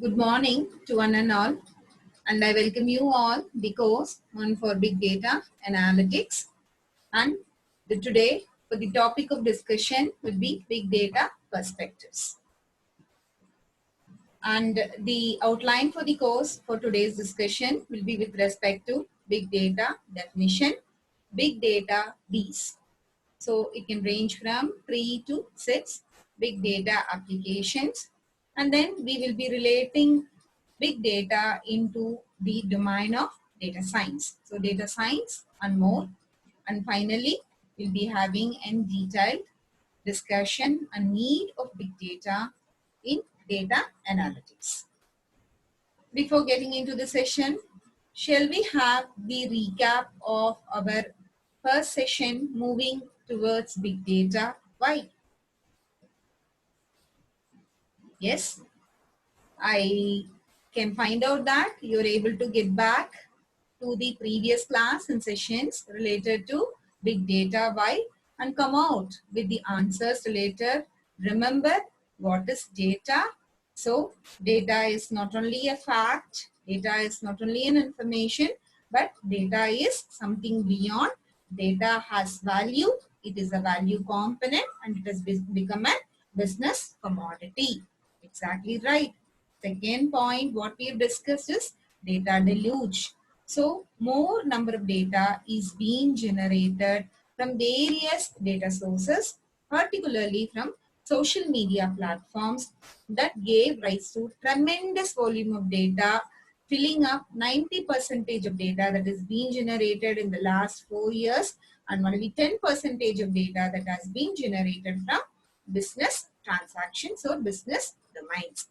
Good morning to one and all, and I welcome you all the course on for Big Data Analytics. And today, for the topic of discussion will be Big Data Perspectives. And the outline for the course for today's discussion will be with respect to Big Data definition, Big Data Bs. So it can range from 3 to 6 big data applications. And then we will be relating big data into the domain of data science. So data science and more. And finally, we'll be having a detailed discussion on need of big data in data analytics. Before getting into the session, shall we have the recap of our first session moving towards big data? Why? Yes, I can find out that you're able to get back to the previous class and sessions related to big data. Why? And come out with the answers related. Remember what is data? So data is not only a fact, data is not only an information, but data is something beyond. Data has value. It is a value component and it has become a business commodity. Exactly right. Second point, what we have discussed is data deluge. So more number of data is being generated from various data sources, particularly from social media platforms that gave rise to tremendous volume of data, filling up 90% of data that is being generated in the last 4 years and only 10% of data that has been generated from business transactions or business domains.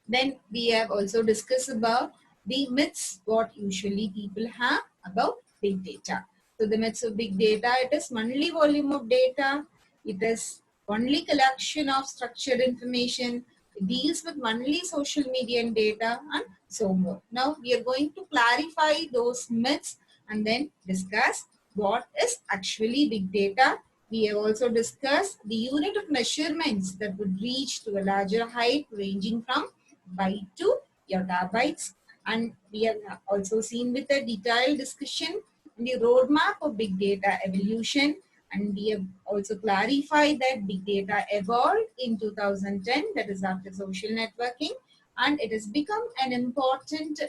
Then we have also discussed about the myths, what usually people have about big data. So the myths of big data, it is only volume of data, it is only collection of structured information, it deals with only social media and data and so more. Now we are going to clarify those myths and then discuss what is actually big data. We have also discussed the unit of measurements that would reach to a larger height ranging from byte to yottabytes, and we have also seen with a detailed discussion the roadmap of big data evolution, and we have also clarified that big data evolved in 2010, that is after social networking, and it has become an important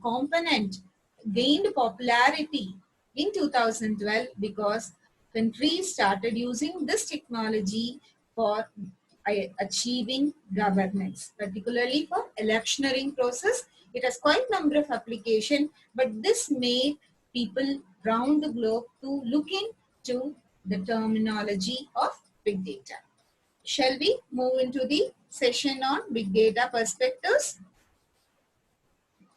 component, gained popularity in 2012 because countries started using this technology for achieving governance, particularly for electioneering process. It has quite a number of applications, but this made people around the globe to look into the terminology of big data. Shall we move into the session on big data perspectives?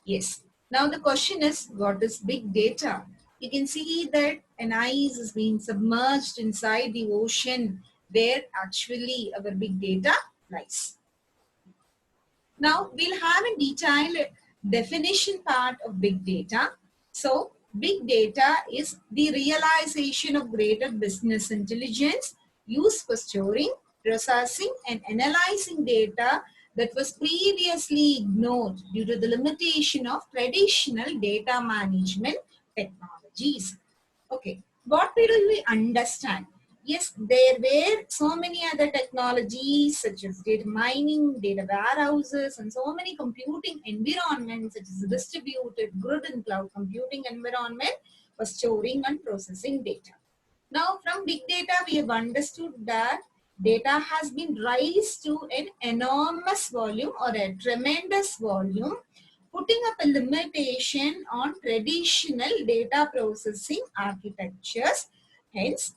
Yes. Now the question is, what is big data? You can see that an ice is being submerged inside the ocean where actually our big data lies. Now we'll have a detailed definition part of big data. So big data is the realization of greater business intelligence used for storing, processing and analyzing data that was previously ignored due to the limitation of traditional data management technologies. Okay, what do we understand? Yes, there were so many other technologies such as data mining, data warehouses, and so many computing environments such as distributed grid and cloud computing environment for storing and processing data. Now, from big data, we have understood that data has been raised to an enormous volume or a tremendous volume, putting up a limitation on traditional data processing architectures. Hence,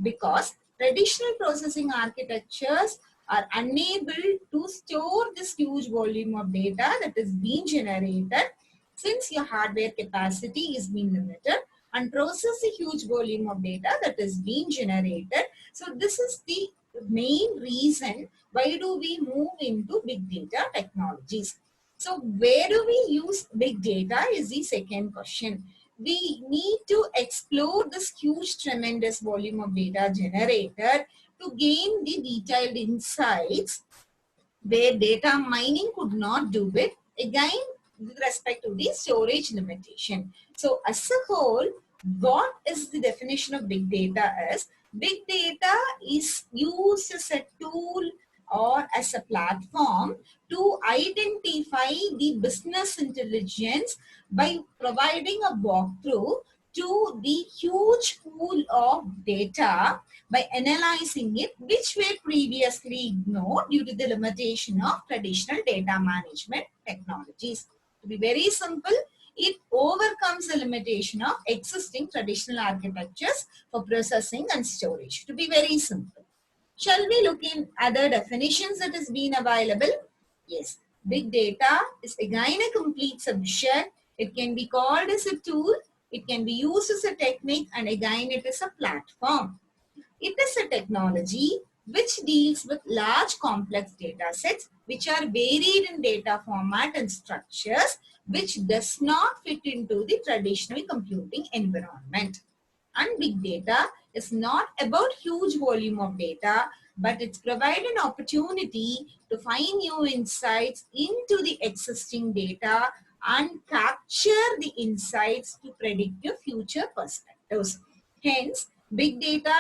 because traditional processing architectures are unable to store this huge volume of data that is being generated, since your hardware capacity is being limited, and process a huge volume of data that is being generated. So this is the main reason why do we move into big data technologies. So where do we use big data is the second question. We need to explore this huge, tremendous volume of data generated to gain the detailed insights where data mining could not do it, again with respect to the storage limitation. So as a whole, what is the definition of big data is? Big data is used as a tool or as a platform to identify the business intelligence by providing a walkthrough to the huge pool of data by analyzing it, which were previously ignored due to the limitation of traditional data management technologies. To be very simple, it overcomes the limitation of existing traditional architectures for processing and storage. To be very simple. Shall we look in other definitions that has been available? Yes. Big data is again a complete subject. It can be called as a tool. It can be used as a technique, and again it is a platform. It is a technology which deals with large complex data sets which are varied in data format and structures which does not fit into the traditional computing environment. And big data is not about huge volume of data, but it's provide an opportunity to find new insights into the existing data and capture the insights to predict your future perspectives. Hence, big data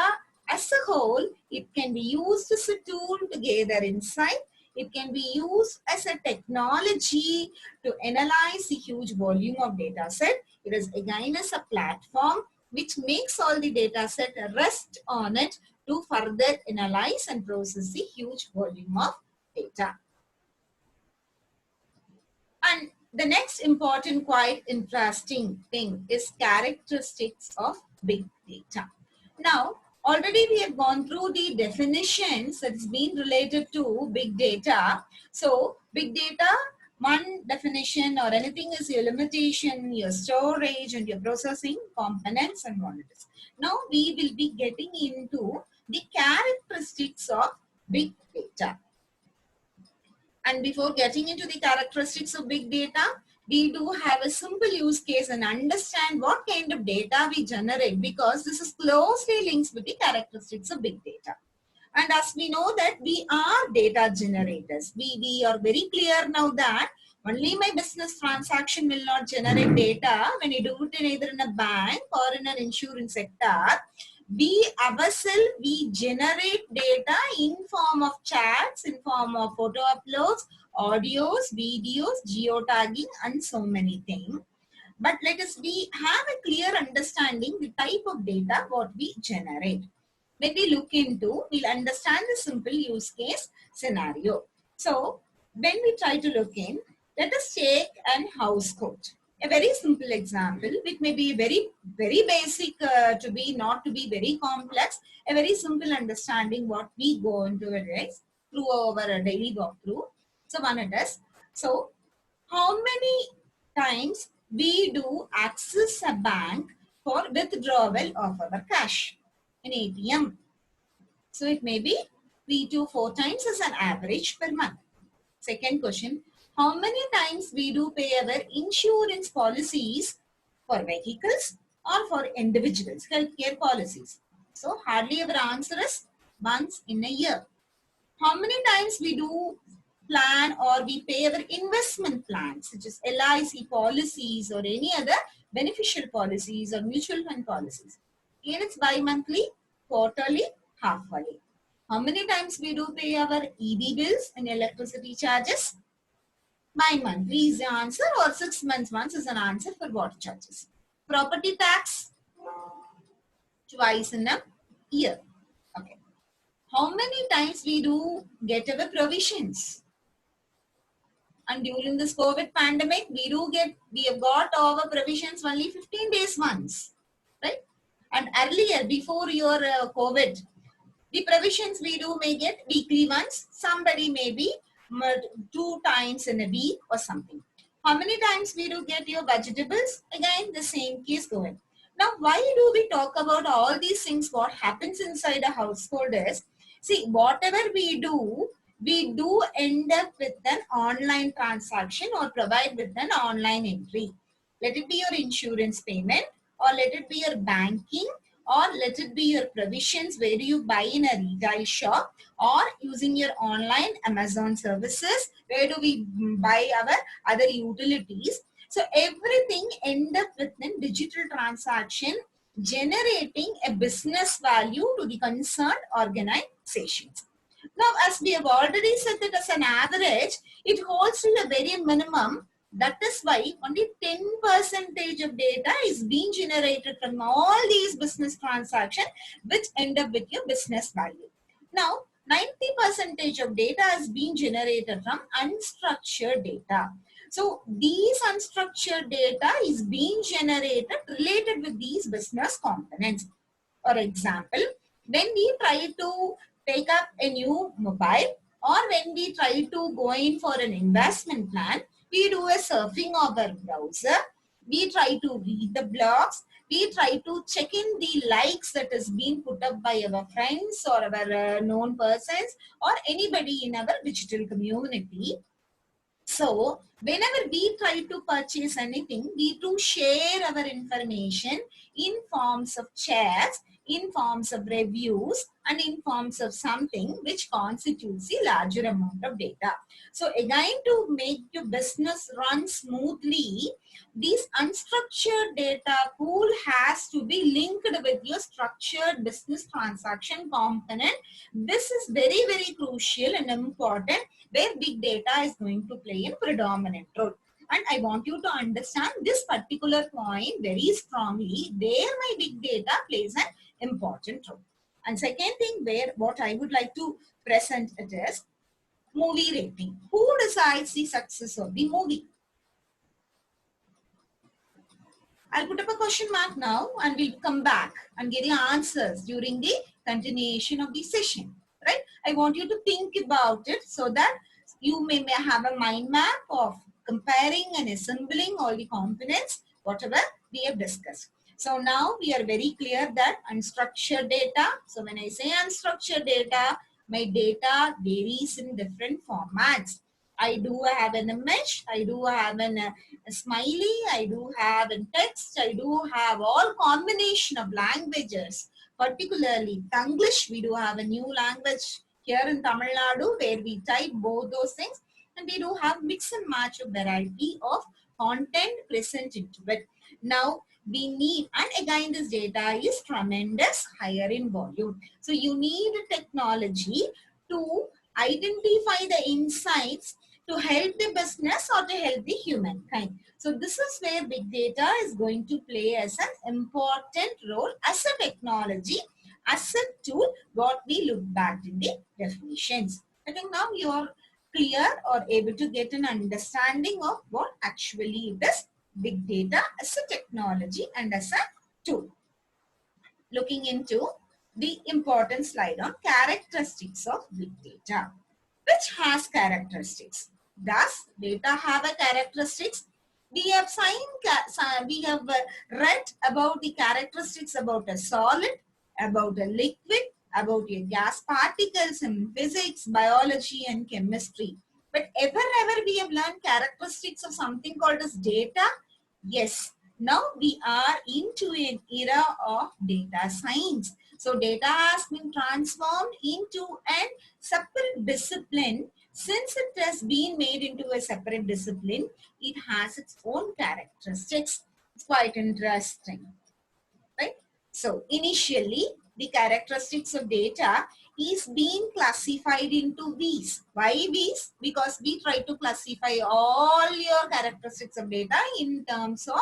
as a whole, it can be used as a tool to gather insight. It can be used as a technology to analyze the huge volume of data set. It is again as a platform which makes all the data set rest on it to further analyze and process the huge volume of data. And the next important, quite interesting thing is characteristics of big data. Now, already we have gone through the definitions that's been related to big data. So, big data, one definition or anything is your limitation, your storage and your processing components and what it is. Now, we will be getting into the characteristics of big data. And before getting into the characteristics of big data, we do have a simple use case and understand what kind of data we generate, because this is closely linked with the characteristics of big data. And as we know that we are data generators, we are very clear now that only my business transaction will not generate data when you do it in either in a bank or in an insurance sector. We ourselves, we generate data in form of chats, in form of photo uploads, audios, videos, geotagging, and so many things. But let us have a clear understanding the type of data what we generate. When we look into, we'll understand the simple use case scenario. So when we try to look in, let us take an house coat. A very simple example, which may be very basic not to be very complex. A very simple understanding what we go into it is through our daily walkthrough. So one it is. So how many times we do access a bank for withdrawal of our cash in ATM? So it may be 3 to 4 times as an average per month. Second question, how many times we do pay our insurance policies for vehicles or for individuals, healthcare policies? So hardly our answer is once in a year. How many times we do plan or we pay our investment plans, such as LIC policies or any other beneficial policies or mutual fund policies? Again, it's bi-monthly, quarterly, half-yearly. How many times we do pay our EB bills and electricity charges? Bi-monthly is the answer, or 6 months once is an answer for water charges. Property tax, twice in a year. Okay. How many times we do get our provisions? And during this COVID pandemic, we have got our provisions only 15 days once, right? And earlier, before your COVID, the provisions we do may get weekly once. Somebody may be 2 times in a week or something. How many times we do get your vegetables? Again, the same case going. Now, why do we talk about all these things? What happens inside a household is, see, whatever we do end up with an online transaction or provide with an online entry. Let it be your insurance payment, or let it be your banking, or let it be your provisions where you buy in a retail shop, or using your online Amazon services, where do we buy our other utilities. So everything end up within digital transaction, generating a business value to the concerned organizations. Now, as we have already said that as an average, it holds to a very minimum. That is why only 10% of data is being generated from all these business transactions, which end up with your business value. Now, 90% of data is being generated from unstructured data. So, these unstructured data is being generated related with these business components. For example, when we try to take up a new mobile, or when we try to go in for an investment plan, we do a surfing of our browser, we try to read the blogs, we try to check in the likes that is being put up by our friends or our known persons or anybody in our digital community. So whenever we try to purchase anything, we do share our information in forms of chats, in forms of reviews, and in forms of something which constitutes a larger amount of data. So again, to make your business run smoothly, this unstructured data pool has to be linked with your structured business transaction component. This is very, very crucial and important, where big data is going to play a predominant role. And I want you to understand this particular point very strongly, where my big data plays an important role. And second thing, where what I would like to present it is movie rating. Who decides the success of the movie? I'll put up a question mark now and we'll come back and get the answers during the continuation of the session. Right? I want you to think about it so that you may have a mind map of comparing and assembling all the components, whatever we have discussed. So now we are very clear that unstructured data. So when I say unstructured data, my data varies in different formats. I do have an image, I do have a smiley, I do have a text, I do have all combination of languages, particularly Tanglish. We do have a new language here in Tamil Nadu where we type both those things, and we do have mix and match of variety of content present into it. Now we need, and again this data is tremendous higher in volume. So you need technology to identify the insights to help the business or to help the humankind. So this is where big data is going to play as an important role as a technology, as a tool, what we look back in the definitions. I think now you are clear or able to get an understanding of what actually it is, big data as a technology and as a tool. Looking into the important slide on characteristics of big data. Which has characteristics? Does data have a characteristics? We have read about the characteristics about a solid, about a liquid, about your gas particles in physics, biology, and chemistry. But ever we have learned characteristics of something called as data? Yes. Now we are into an era of data science. So data has been transformed into a separate discipline. Since it has been made into a separate discipline, it has its own characteristics. It's quite interesting, right? So initially, the characteristics of data is being classified into V's. Why V's? Because we try to classify all your characteristics of data in terms of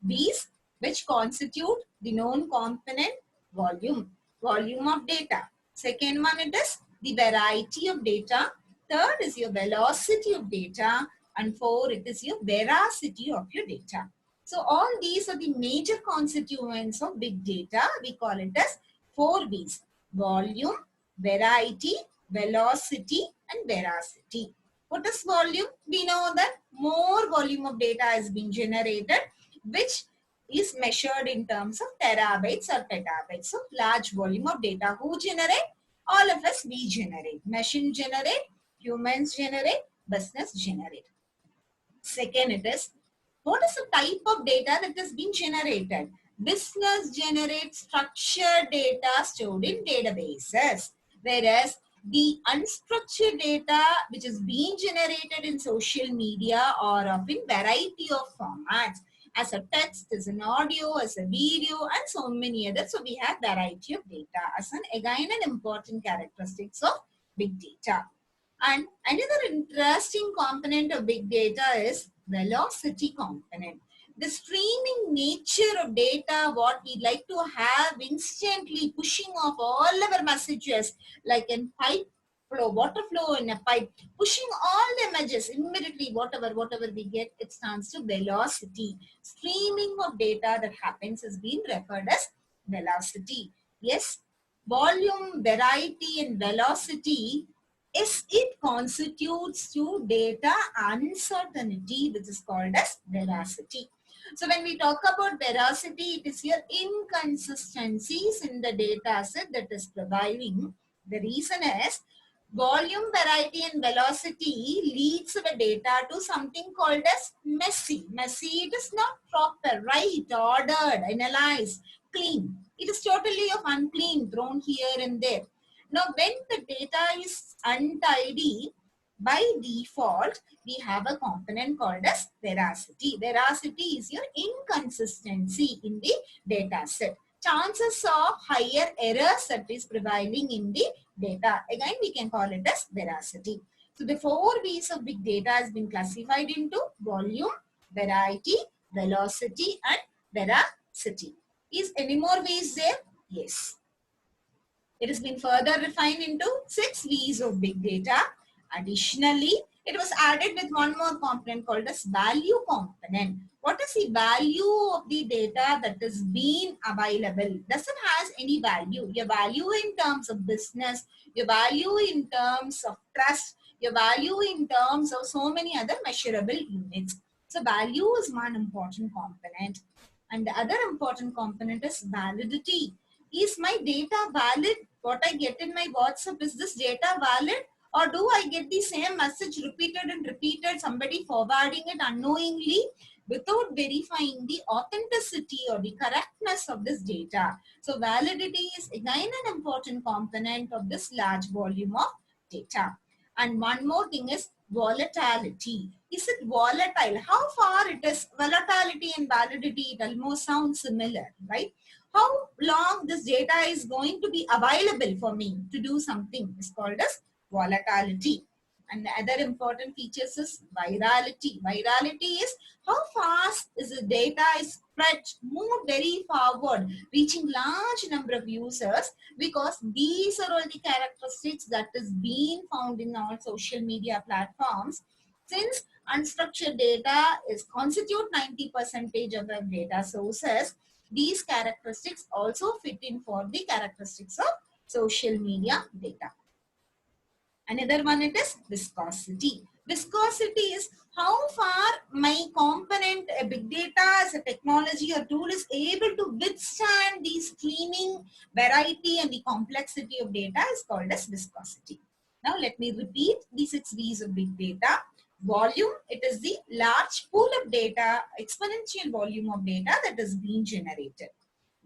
V's, which constitute the known component volume of data. Second one, it is the variety of data. Third is your velocity of data. And four, it is your veracity of your data. So all these are the major constituents of big data. We call it as 4 V's: volume, variety, velocity, and veracity. What is volume? We know that more volume of data has been generated, which is measured in terms of terabytes or petabytes. So large volume of data. Who generate? All of us, we generate. Machine generate, humans generate, business generate. Second, it is, what is the type of data that has been generated? business generates structured data stored in databases, whereas the unstructured data which is being generated in social media or of in variety of formats, as a text, as an audio, as a video, and so many others. So we have variety of data as again an important characteristics of big data. And another interesting component of big data is velocity component. The streaming nature of data, what we like to have instantly pushing off all our messages like in pipe flow, water flow in a pipe, pushing all the images immediately, whatever we get, it stands to velocity. Streaming of data that happens is being referred as velocity. Yes, volume, variety, and velocity is it constitutes to data uncertainty, which is called as veracity. So when we talk about veracity, it is your inconsistencies in the data set that is providing. The reason is volume, variety, and velocity leads the data to something called as messy. Messy, it is not proper, right, ordered, analyzed, clean. It is totally of unclean, thrown here and there. Now, when the data is untidy, by default, we have a component called as veracity. Veracity is your inconsistency in the data set. Chances of higher errors that is prevailing in the data. Again, we can call it as veracity. So the 4 V's of big data has been classified into volume, variety, velocity, and veracity. Is any more V's there? Yes. It has been further refined into 6 V's of big data. Additionally, it was added with one more component called as value component. What is the value of the data that is being available? Does it has any value? Your value in terms of business, your value in terms of trust, your value in terms of so many other measurable units. So value is one important component. And the other important component is validity. Is my data valid? What I get in my WhatsApp, is this data valid? Or do I get the same message repeated and repeated, somebody forwarding it unknowingly without verifying the authenticity or the correctness of this data? So validity is again an important component of this large volume of data. And one more thing is volatility. Is it volatile? How far it is? Volatility and validity, it almost sounds similar, right? How long this data is going to be available for me to do something is called as volatility. And the other important features is virality. Virality is how fast is the data is spread, move very forward, reaching large number of users, because these are all the characteristics that is being found in all social media platforms. Since unstructured data is constitute 90% of our data sources, these characteristics also fit in for the characteristics of social media data. Another one, it is viscosity. Viscosity is how far my component, a big data as a technology or tool is able to withstand the streaming variety and the complexity of data is called as viscosity. Now let me repeat the 6 V's of big data. Volume, it is the large pool of data, exponential volume of data that is being generated.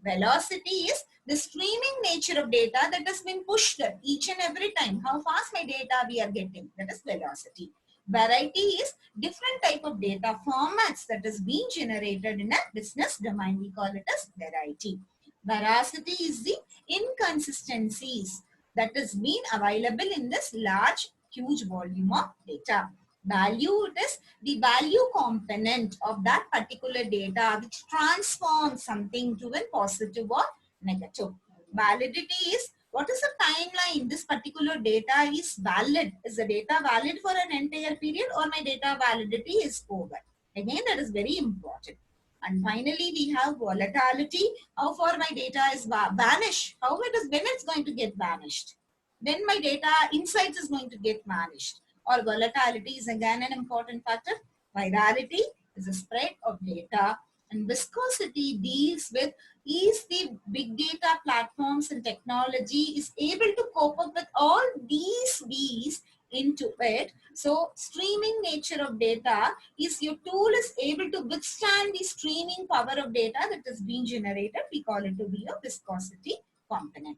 Velocity is the streaming nature of data that has been pushed each and every time. How fast my data we are getting, that is velocity. Variety is different type of data formats that is being generated in a business domain. We call it as variety. Veracity is the inconsistencies that is being available in this large, huge volume of data. Value, it is the value component of that particular data which transforms something to a positive or negative. Validity is what is the timeline this particular data is valid. Is the data valid for an entire period or my data validity is over? Again, that is very important. And finally, we have volatility. How far my data is vanished? How it is, when it's going to get vanished? When my data insights is going to get vanished? Or volatility is again an important factor. Virality is the spread of data, and viscosity deals with is the big data platforms and technology is able to cope up with all these V's into it So streaming nature of data is your tool is able to withstand the streaming power of data that is being generated. We call it to be a viscosity component.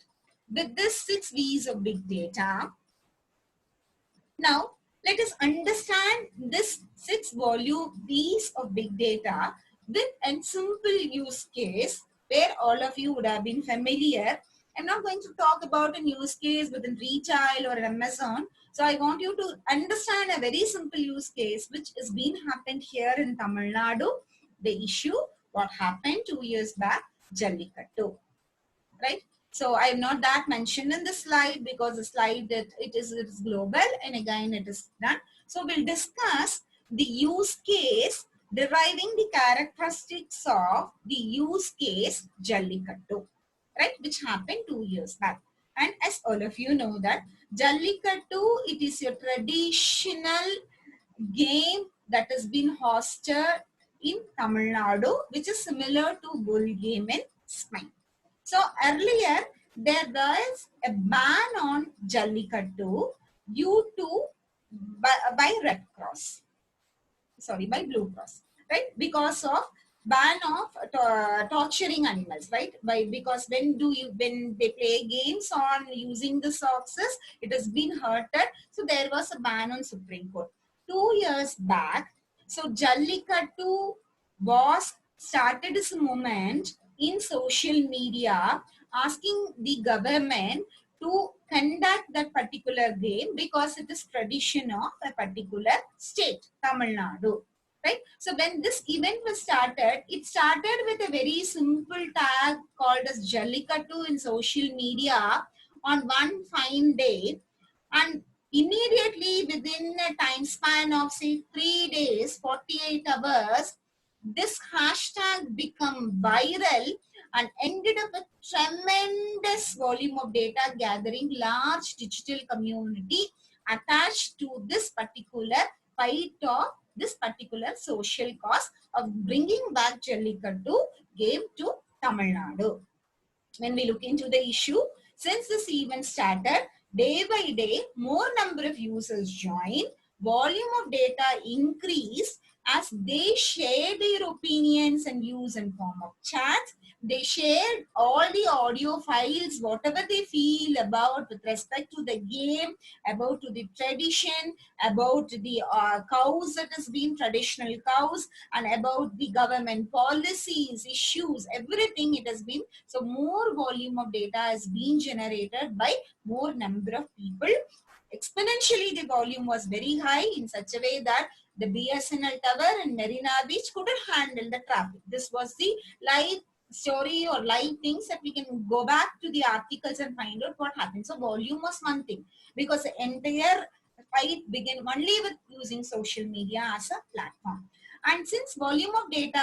With this 6 V's of big data, now let us understand this 6 V's of big data with a simple use case where all of you would have been familiar. I'm not going to talk about a use case within retail or Amazon. So I want you to understand a very simple use case which is being happened here in Tamil Nadu. The issue, what happened 2 years back, Jallikattu, right? So I have not that mentioned in the slide because the slide that it is global and again it is done. So we'll discuss the use case deriving the characteristics of the use case Jallikattu, right, which happened 2 years back. And as all of you know that Jallikattu, it is your traditional game that has been hosted in Tamil Nadu, which is similar to bull game in Spain. So earlier there was a ban on Jallikattu due to by Red Cross, sorry, by Blue Cross, right? Because of ban of torturing animals, right? Because when they play games on using the foxes, it has been hurted. So there was a ban on Supreme Court 2 years back. So Jallikattu was started as a movement in social media asking the government to conduct that particular game because it is tradition of a particular state, Tamil Nadu. Right? So when this event was started, it started with a very simple tag called as Jallikattu in social media on one fine day. And immediately within a time span of say 3 days, 48 hours, this hashtag become viral and ended up with tremendous volume of data gathering, large digital community attached to this particular fight of this particular social cause of bringing back Jallikattu game to Tamil Nadu. When we look into the issue, since this event started, day by day, more number of users join, volume of data increase as they share their opinions and views in form of chats. They shared all the audio files, whatever they feel about with respect to the game, about to the tradition, about the cows that has been traditional cows, and about the government policies, issues, everything it has been. So more volume of data has been generated by more number of people. Exponentially, the volume was very high in such a way that the BSNL tower in Marina Beach couldn't handle the traffic. This was the live story or live things that we can go back to the articles and find out what happened. So volume was one thing because the entire fight began only with using social media as a platform. And since volume of data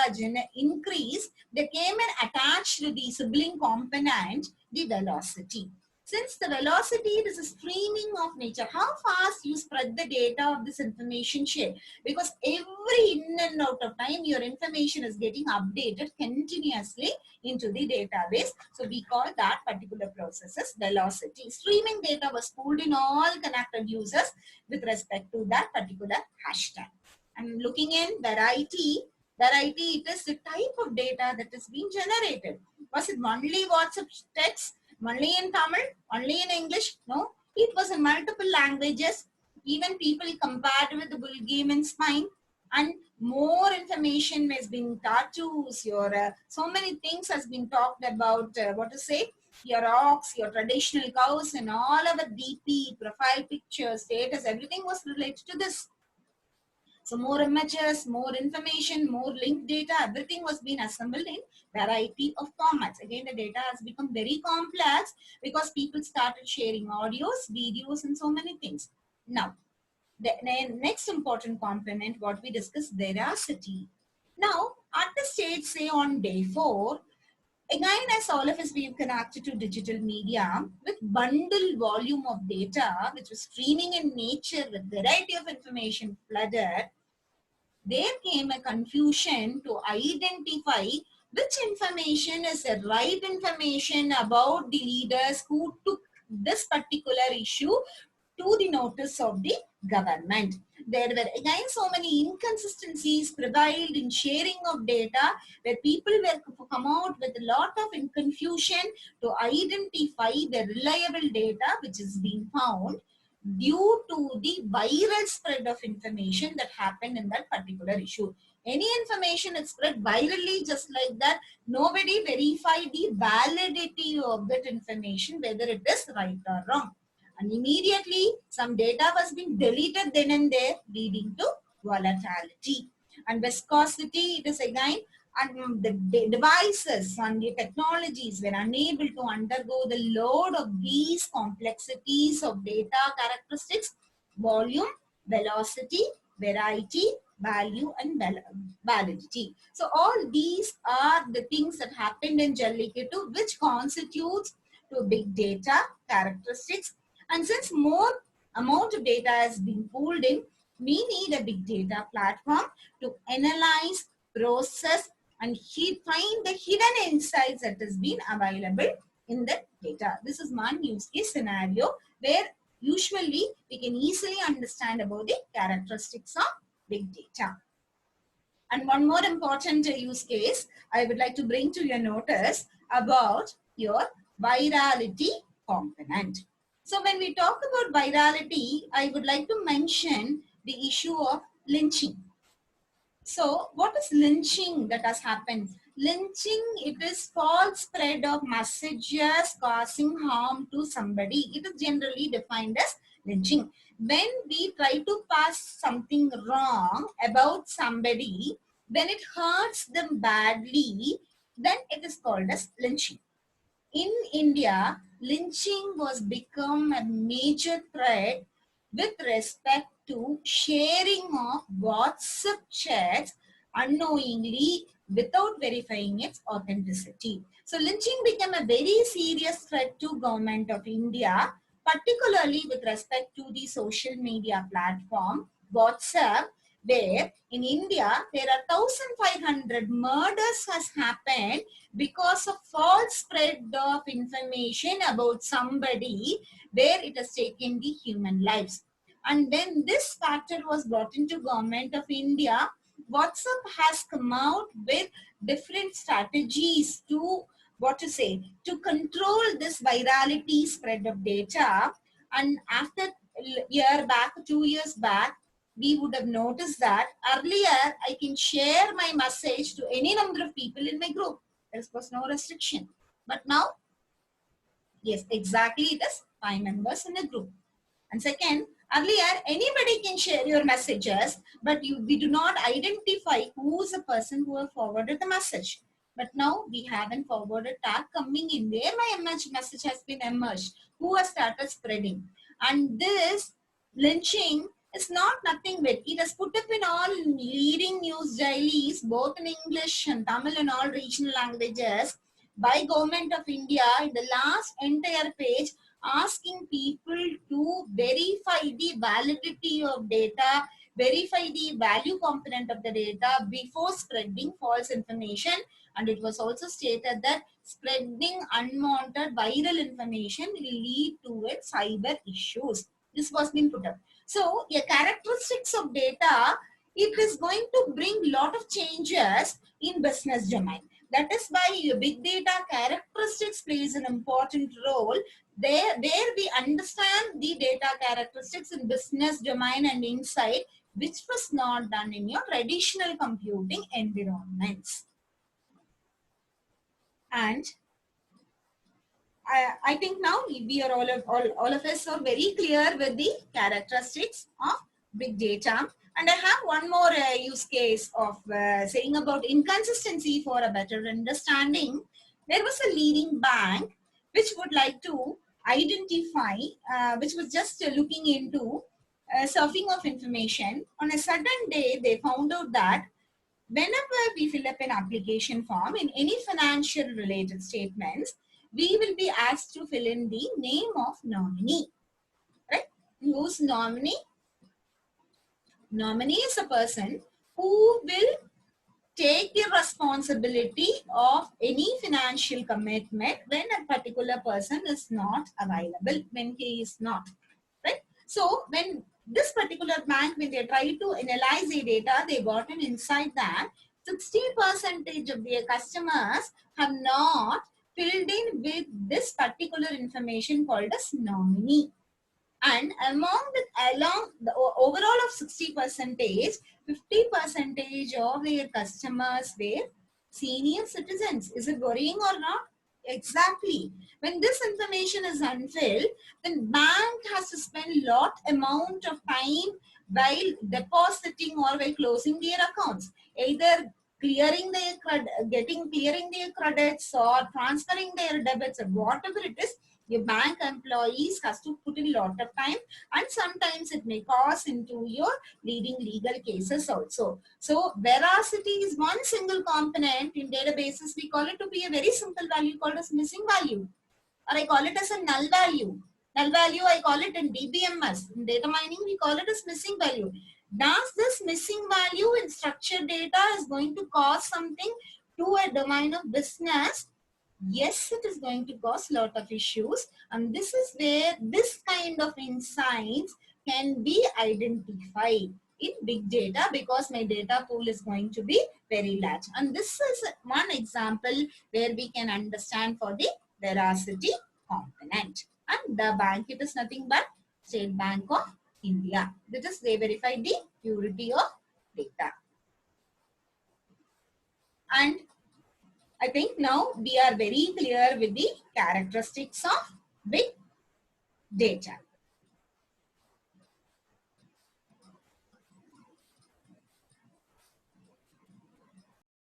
increased, they came and attached to the sibling component, the velocity. Since the velocity is a streaming of nature, how fast you spread the data of this information share? Because every in and out of time, your information is getting updated continuously into the database. So we call that particular process as velocity. Streaming data was pulled in all connected users with respect to that particular hashtag. And looking in variety, it is the type of data that is being generated. Was it only WhatsApp text? Only in Tamil, only in English? No, it was in multiple languages. Even people compared with the bull game in Spain, and more information has been tattoos, your so many things has been talked about. What to say? Your ox, your traditional cows, and all our DP, profile pictures, status, everything was related to this. So more images, more information, more linked data, everything was being assembled in variety of formats. Again, the data has become very complex because people started sharing audios, videos, and so many things. Now, the next important component, what we discussed, veracity. Now, at the stage, say on day 4, again, as all of us, we've connected to digital media with bundle volume of data, which was streaming in nature with variety of information flooded. There came a confusion to identify which information is the right information about the leaders who took this particular issue to the notice of the government. There were again so many inconsistencies prevailed in sharing of data, where people were come out with a lot of confusion to identify the reliable data which is being found due to the viral spread of information that happened in that particular issue. Any information is spread virally just like that. Nobody verified the validity of that information, whether it is right or wrong. And immediately some data was being deleted then and there, leading to volatility. And viscosity, it is again, and the devices and the technologies were unable to undergo the load of these complexities of data characteristics, volume, velocity, variety, value, and validity. So all these are the things that happened in Jallikattu, which constitutes to big data characteristics. And since more amount of data has been pulled in, we need a big data platform to analyze, process, and find the hidden insights that has been available in the data. This is one use case scenario where usually we can easily understand about the characteristics of big data. And one more important use case I would like to bring to your notice about your virality component. So when we talk about virality, I would like to mention the issue of lynching. So what is lynching that has happened? Lynching, it is false spread of messages causing harm to somebody. It is generally defined as lynching. When we try to pass something wrong about somebody, when it hurts them badly, then it is called as lynching. In India, lynching was become a major threat with respect to sharing of WhatsApp chats unknowingly without verifying its authenticity. So lynching became a very serious threat to government of India, particularly with respect to the social media platform WhatsApp, where in India there are 1,500 murders has happened because of false spread of information about somebody, where it has taken the human lives. And when this factor was brought into government of India, WhatsApp has come out with different strategies to to control this virality spread of data. And after year back, 2 years back, we would have noticed that earlier I can share my message to any number of people in my group. There was no restriction. But now, yes, exactly, it is 5 members in a group. And second, earlier anybody can share your messages, but we do not identify who is the person who have forwarded the message. But now we have a forwarded tag coming in there. My message has been emerged. Who has started spreading? And this lynching is not nothing but it has put up in all leading news dailies, both in English and Tamil and all regional languages, by Government of India in the last entire page, asking people to verify the validity of data, verify the value component of the data before spreading false information. And it was also stated that spreading unwanted viral information will lead to cyber issues. This was being put up. So, a characteristics of data, it is going to bring lot of changes in business domain. That is why big data characteristics plays an important role there, where we understand the data characteristics in business domain and insight, which was not done in your traditional computing environments. And I think now we are all of us are very clear with the characteristics of big data. And I have one more use case of saying about inconsistency for a better understanding. There was a leading bank which would like to identify, which was just looking into surfing of information. On a sudden day, they found out that whenever we fill up an application form in any financial related statements, we will be asked to fill in the name of nominee, right? Who's nominee? Nominee is a person who will take the responsibility of any financial commitment when a particular person is not available, when he is not, right? So when this particular bank, when they tried to analyze the data, they got an insight that 60% of their customers have not filled in with this particular information called as nominee. And along the overall of 60 percentage, 50 percentage of their customers were senior citizens. Is it worrying or not? Exactly. When this information is unfilled, then bank has to spend lot amount of time while depositing or while closing their accounts, either clearing their credits or transferring their debits or whatever it is. Your bank employees has to put in a lot of time, and sometimes it may cause into your leading legal cases also. So veracity is one single component in databases. We call it to be a very simple value called as missing value, or I call it as a null value. Null value I call it in DBMS. In data mining we call it as missing value. Does this missing value in structured data is going to cause something to a domain of business? Yes, it is going to cause a lot of issues, and this is where this kind of insights can be identified in big data, because my data pool is going to be very large. And this is one example where we can understand for the veracity component. And the bank, it is nothing but State Bank of India. That is, they verify the purity of data. And I think now we are very clear with the characteristics of big data.